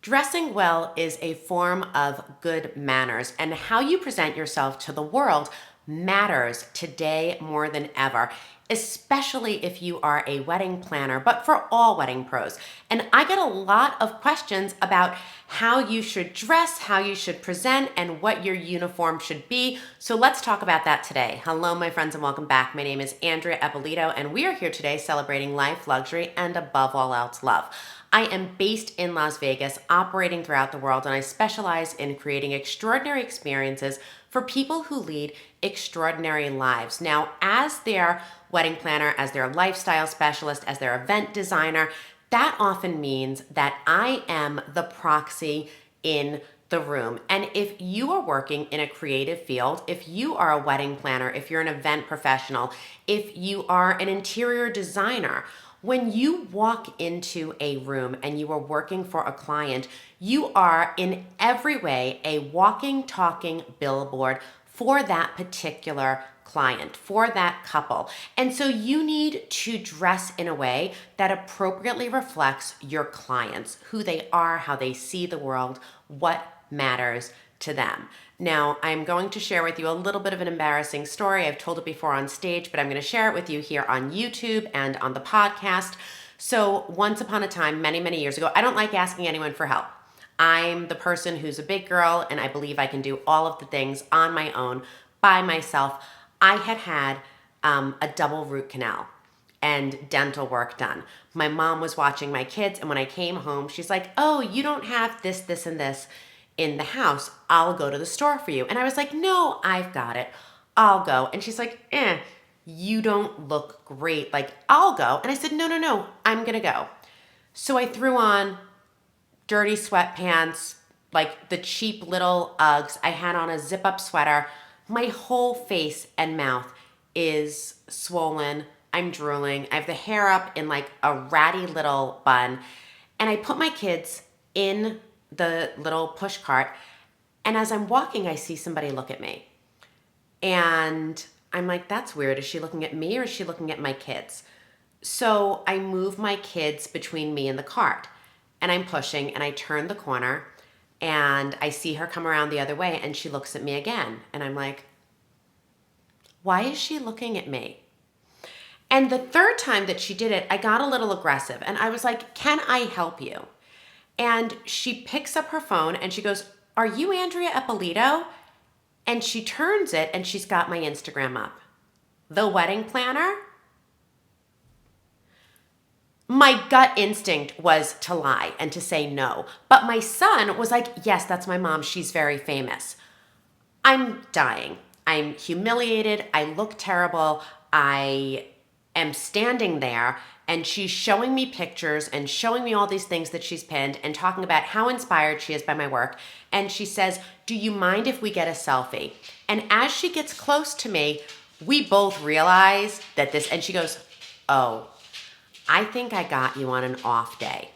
Dressing well is a form of good manners, and how you present yourself to the world matters today more than ever, especially if you are a wedding planner, but for all wedding pros. And I get a lot of questions about how you should dress, how you should present, and what your uniform should be. So let's talk about that today. Hello, my friends, and welcome back. My name is Andrea Eppolito, and we are here today celebrating life, luxury, and above all else, love. I am based in Las Vegas, operating throughout the world, and I specialize in creating extraordinary experiences for people who lead extraordinary lives. Now, as their wedding planner, as their lifestyle specialist, as their event designer, that often means that I am the proxy in the room. And if you are working in a creative field, if you are a wedding planner, if you're an event professional, if you are an interior designer, when you walk into a room and you are working for a client, you are in every way a walking, talking billboard for that particular client, for that couple. And so you need to dress in a way that appropriately reflects your clients, who they are, how they see the world, what matters to them. Now, I'm going to share with you a little bit of an embarrassing story. I've told it before on stage, but I'm going to share it with you here on YouTube and on the podcast. So once upon a time, many, many years ago, I don't like asking anyone for help. I'm the person who's a big girl, and I believe I can do all of the things on my own, by myself. I had a double root canal and dental work done. My mom was watching my kids, and when I came home, she's like, "Oh, you don't have this, this, and this in the house. I'll go to the store for you." And I was like, "No, I've got it. I'll go." And she's like, "You don't look great. Like, I'll go." And I said, No, I'm going to go. So I threw on dirty sweatpants, like the cheap little Uggs. I had on a zip-up sweater. My whole face and mouth is swollen. I'm drooling. I have the hair up in like a ratty little bun. And I put my kids in the little push cart, and as I'm walking, I see somebody look at me. And I'm like, that's weird. Is she looking at me or is she looking at my kids? So I move my kids between me and the cart, and I'm pushing, and I turn the corner, and I see her come around the other way, and she looks at me again. And I'm like, why is she looking at me? And the third time that she did it, I got a little aggressive, and I was like, can I help you? And she picks up her phone and she goes, "Are you Andrea Eppolito?" And she turns it, and she's got my Instagram up. The wedding planner? My gut instinct was to lie and to say no. But my son was like, "Yes, that's my mom. She's very famous." I'm dying. I'm humiliated. I look terrible. I am standing there, and she's showing me pictures and showing me all these things that she's pinned and talking about how inspired she is by my work. And she says, "Do you mind if we get a selfie?" And as she gets close to me, we both realize that this, and she goes, "Oh, I think I got you on an off day."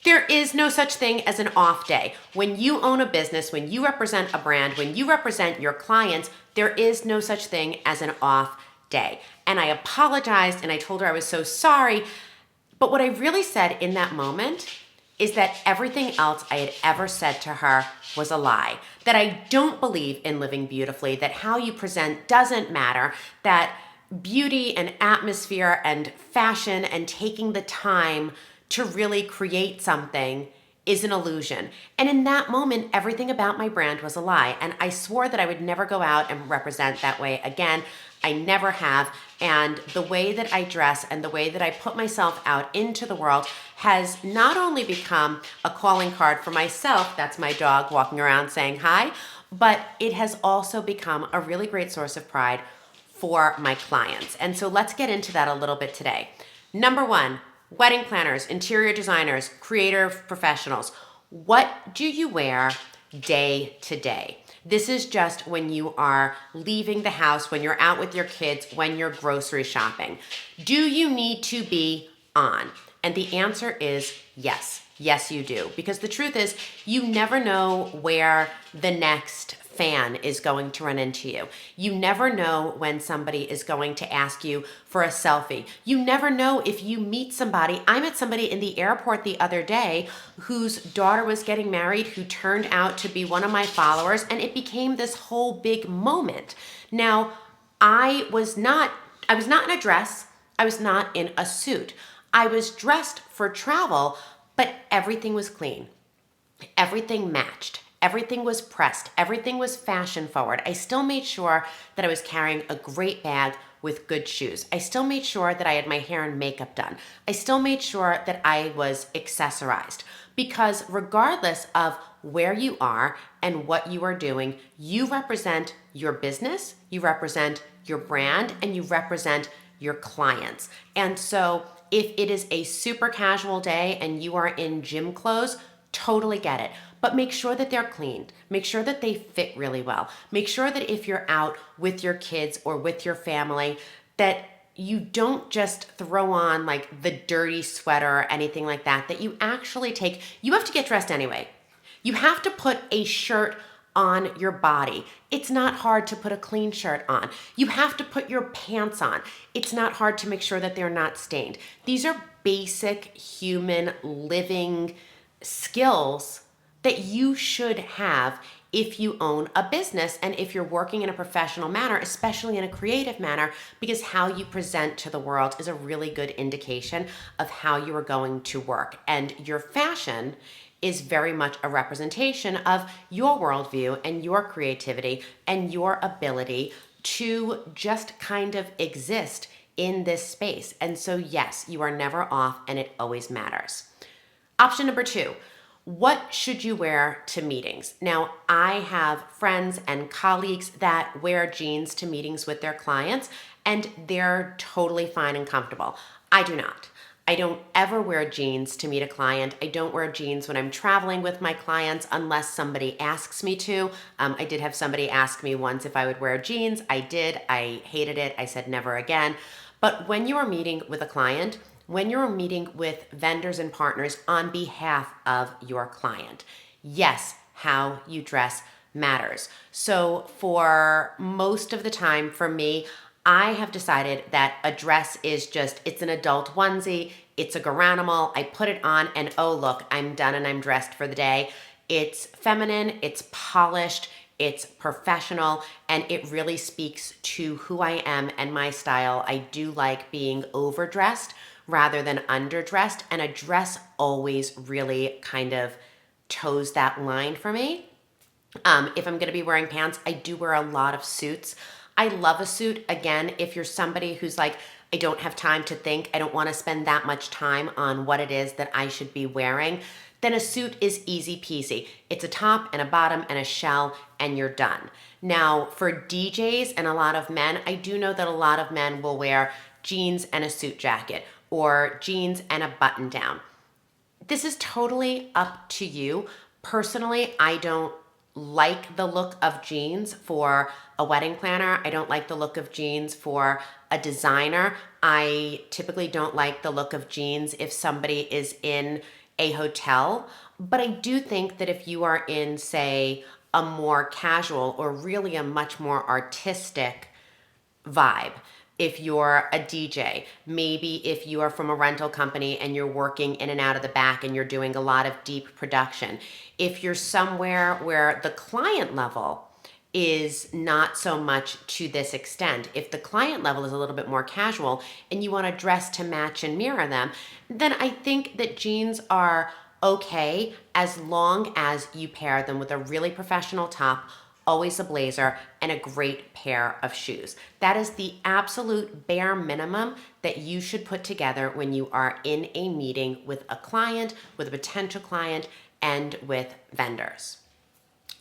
There is no such thing as an off day. When you own a business, when you represent a brand, when you represent your clients, there is no such thing as an off day. And I apologized, and I told her I was so sorry. But what I really said in that moment is that everything else I had ever said to her was a lie. That I don't believe in living beautifully, that how you present doesn't matter, that beauty and atmosphere and fashion and taking the time to really create something is an illusion. And in that moment, everything about my brand was a lie. And I swore that I would never go out and represent that way again. I never have. And the way that I dress and the way that I put myself out into the world has not only become a calling card for myself, that's my dog walking around saying hi, but it has also become a really great source of pride for my clients. And so let's get into that a little bit today. Number one, wedding planners, interior designers, creative professionals. What do you wear day to day? This is just when you are leaving the house, when you're out with your kids, when you're grocery shopping. Do you need to be on? And the answer is yes. Yes, you do. Because the truth is, you never know where the next fan is going to run into you. You never know when somebody is going to ask you for a selfie. You never know if you meet somebody. I met somebody in the airport the other day whose daughter was getting married, who turned out to be one of my followers, and it became this whole big moment. Now, I was not in a dress. I was not in a suit. I was dressed for travel, but everything was clean. Everything matched. Everything was pressed. Everything was fashion forward. I still made sure that I was carrying a great bag with good shoes. I still made sure that I had my hair and makeup done. I still made sure that I was accessorized, because regardless of where you are and what you are doing, you represent your business, you represent your brand, and you represent your clients. And so if it is a super casual day and you are in gym clothes, totally get it. But make sure that they're cleaned. Make sure that they fit really well. Make sure that if you're out with your kids or with your family, that you don't just throw on like the dirty sweater or anything like that, that you actually you have to get dressed anyway. You have to put a shirt on your body. It's not hard to put a clean shirt on. You have to put your pants on. It's not hard to make sure that they're not stained. These are basic human living skills that you should have if you own a business and if you're working in a professional manner, especially in a creative manner, because how you present to the world is a really good indication of how you are going to work. And your fashion is very much a representation of your worldview and your creativity and your ability to just kind of exist in this space. And so yes, you are never off and it always matters. Option number 2, what should you wear to meetings? Now, I have friends and colleagues that wear jeans to meetings with their clients, and they're totally fine and comfortable. I do not. I don't ever wear jeans to meet a client. I don't wear jeans when I'm traveling with my clients unless somebody asks me to. I did have somebody ask me once if I would wear jeans. I did. I hated it. I said never again. But when you are meeting with a client, when you're meeting with vendors and partners on behalf of your client, yes, how you dress matters. So for most of the time for me, I have decided that a dress is it's an adult onesie, it's a garanimal, I put it on and oh look, I'm done and I'm dressed for the day. It's feminine, it's polished, it's professional, and it really speaks to who I am and my style. I do like being overdressed rather than underdressed, and a dress always really kind of toes that line for me. If I'm gonna be wearing pants, I do wear a lot of suits. I love a suit. Again, if you're somebody who's like, I don't have time to think, I don't wanna spend that much time on what it is that I should be wearing, then a suit is easy peasy. It's a top and a bottom and a shell and you're done. Now, for DJs and a lot of men, I do know that a lot of men will wear jeans and a suit jacket or jeans and a button down. This is totally up to you. Personally, I don't like the look of jeans for a wedding planner. I don't like the look of jeans for a designer. I typically don't like the look of jeans if somebody is in a hotel. But I do think that if you are in, say, a more casual or really a much more artistic vibe, if you're a DJ, maybe if you are from a rental company and you're working in and out of the back and you're doing a lot of deep production, if you're somewhere where the client level is not so much to this extent, if the client level is a little bit more casual and you want to dress to match and mirror them, then I think that jeans are okay as long as you pair them with a really professional top, always a blazer, and a great pair of shoes. That is the absolute bare minimum that you should put together when you are in a meeting with a client, with a potential client, and with vendors.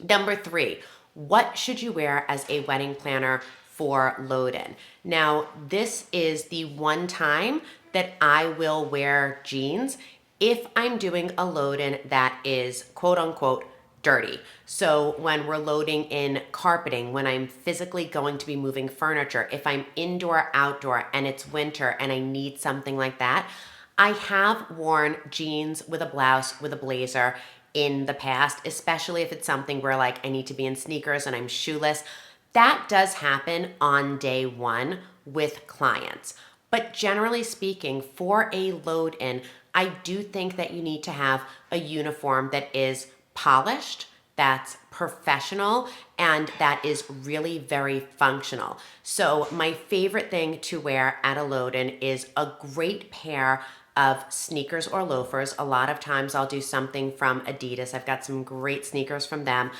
Number 3, what should you wear as a wedding planner for load-in? Now, this is the one time that I will wear jeans if I'm doing a load-in that is quote unquote dirty. So when we're loading in carpeting, when I'm physically going to be moving furniture, if I'm indoor, outdoor, and it's winter and I need something like that, I have worn jeans with a blouse, with a blazer in the past, especially if it's something where like I need to be in sneakers and I'm shoeless. That does happen on day one with clients. But generally speaking, for a load in, I do think that you need to have a uniform that is polished, that's professional, and that is really very functional. So my favorite thing to wear at a load in is a great pair of sneakers or loafers. A lot of times I'll do something from Adidas. I've got some great sneakers from them.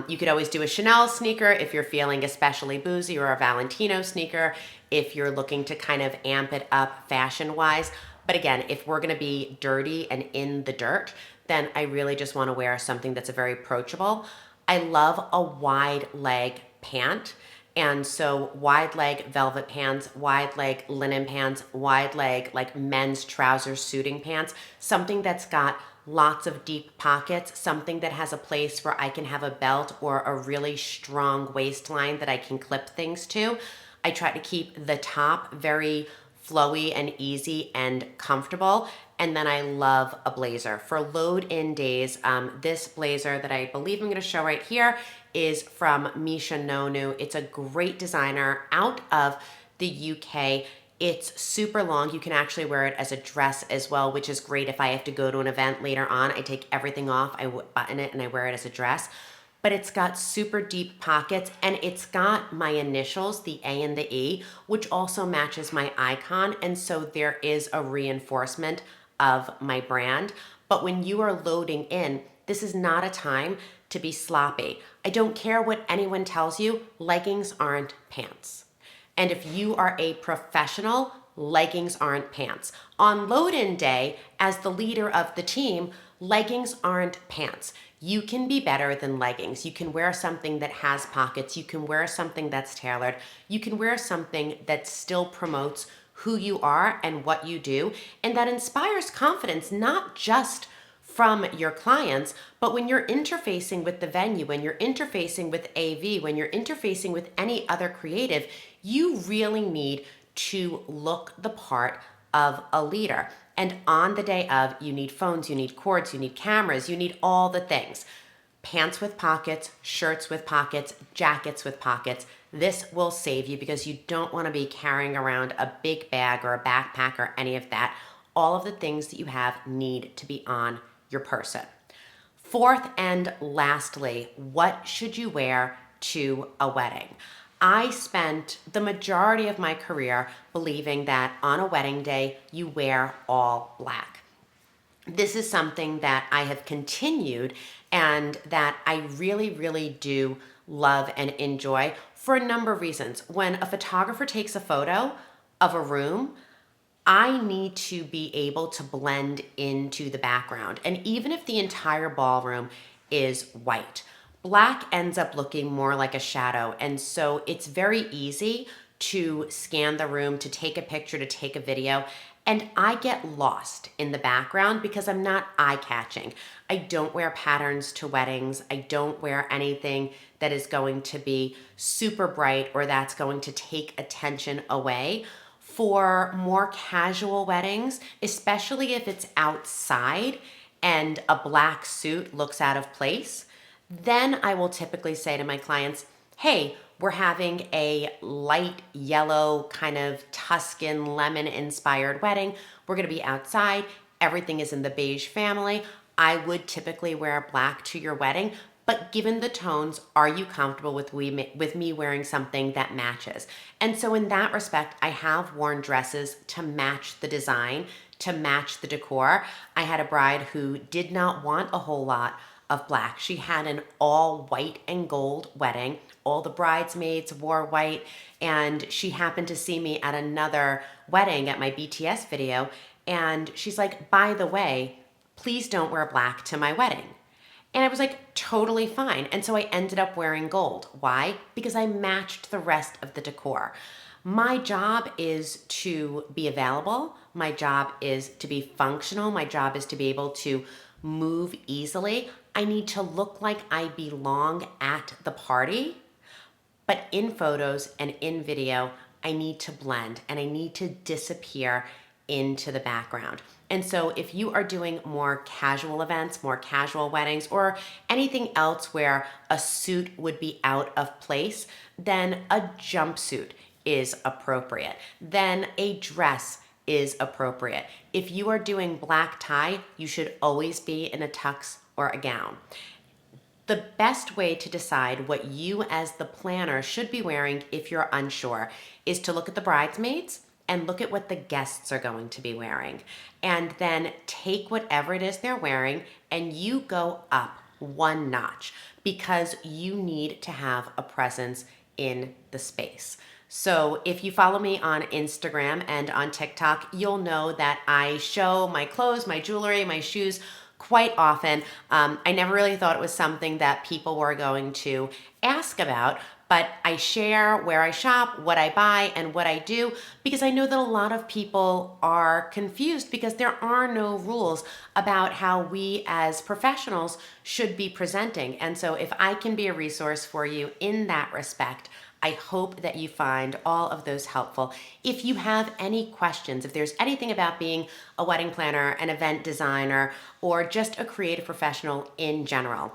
You could always do a Chanel sneaker if you're feeling especially boozy, or a Valentino sneaker if you're looking to kind of amp it up fashion-wise. But again, if we're gonna be dirty and in the dirt, then I really just wanna wear something that's a very approachable. I love a wide leg pant. And so wide leg velvet pants, wide leg linen pants, wide leg like men's trousers suiting pants, something that's got lots of deep pockets, something that has a place where I can have a belt or a really strong waistline that I can clip things to. I try to keep the top very flowy and easy and comfortable. And then I love a blazer. For load in days, this blazer that I believe I'm gonna show right here is from Misha Nonu. It's a great designer out of the UK. It's super long. You can actually wear it as a dress as well, which is great if I have to go to an event later on. I take everything off, I button it, and I wear it as a dress. But it's got super deep pockets, and it's got my initials, the A and the E, which also matches my icon. And so there is a reinforcement of my brand. But when you are loading in, this is not a time to be sloppy. I don't care what anyone tells you, leggings aren't pants. And if you are a professional, leggings aren't pants. On load-in day, as the leader of the team, leggings aren't pants. You can be better than leggings. You can wear something that has pockets. You can wear something that's tailored. You can wear something that still promotes who you are and what you do, and that inspires confidence, not just from your clients, but when you're interfacing with the venue, when you're interfacing with AV, when you're interfacing with any other creative, you really need to look the part of a leader. And on the day of, you need phones, you need cords, you need cameras, you need all the things. Pants with pockets, shirts with pockets, jackets with pockets. This will save you because you don't want to be carrying around a big bag or a backpack or any of that. All of the things that you have need to be on your person. Fourth and lastly, what should you wear to a wedding? I spent the majority of my career believing that on a wedding day, you wear all black. This is something that I have continued and that I really, really do love and enjoy for a number of reasons. When a photographer takes a photo of a room, I need to be able to blend into the background. And even if the entire ballroom is white, black ends up looking more like a shadow. And so it's very easy to scan the room, to take a picture, to take a video. And I get lost in the background because I'm not eye-catching. I don't wear patterns to weddings. I don't wear anything that is going to be super bright or that's going to take attention away. For more casual weddings, especially if it's outside and a black suit looks out of place, then I will typically say to my clients, hey, we're having a light yellow kind of Tuscan lemon inspired wedding. We're gonna be outside. Everything is in the beige family. I would typically wear black to your wedding, but given the tones, are you comfortable with me wearing something that matches? And so in that respect, I have worn dresses to match the design, to match the decor. I had a bride who did not want a whole lot of black. She had an all white and gold wedding. All the bridesmaids wore white, and she happened to see me at another wedding at my BTS video, and she's like, by the way, please don't wear black to my wedding. And I was like, totally fine. And so I ended up wearing gold. Why? Because I matched the rest of the decor. My job is to be available. My job is to be functional. My job is to be able to move easily. I need to look like I belong at the party. But in photos and in video, I need to blend and I need to disappear into the background. And so if you are doing more casual events, more casual weddings, or anything else where a suit would be out of place, then a jumpsuit is appropriate. Then a dress is appropriate. If you are doing black tie, you should always be in a tux or a gown. The best way to decide what you as the planner should be wearing if you're unsure is to look at the bridesmaids and look at what the guests are going to be wearing. And then take whatever it is they're wearing and you go up one notch because you need to have a presence in the space. So if you follow me on Instagram and on TikTok, you'll know that I show my clothes, my jewelry, my shoes quite often. I never really thought it was something that people were going to ask about, but I share where I shop, what I buy, and what I do because I know that a lot of people are confused because there are no rules about how we as professionals should be presenting. And so if I can be a resource for you in that respect, I hope that you find all of those helpful. If you have any questions, if there's anything about being a wedding planner, an event designer, or just a creative professional in general,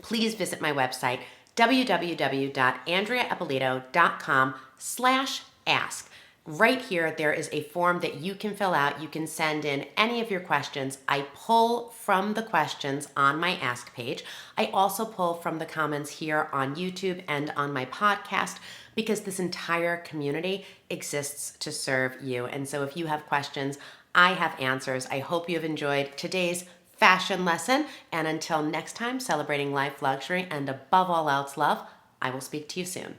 please visit my website, www.andreaeppolito.com/ask. Right here, there is a form that you can fill out. You can send in any of your questions. I pull from the questions on my Ask page. I also pull from the comments here on YouTube and on my podcast because this entire community exists to serve you. And so if you have questions, I have answers. I hope you have enjoyed today's fashion lesson. And until next time, celebrating life, luxury, and above all else, love, I will speak to you soon.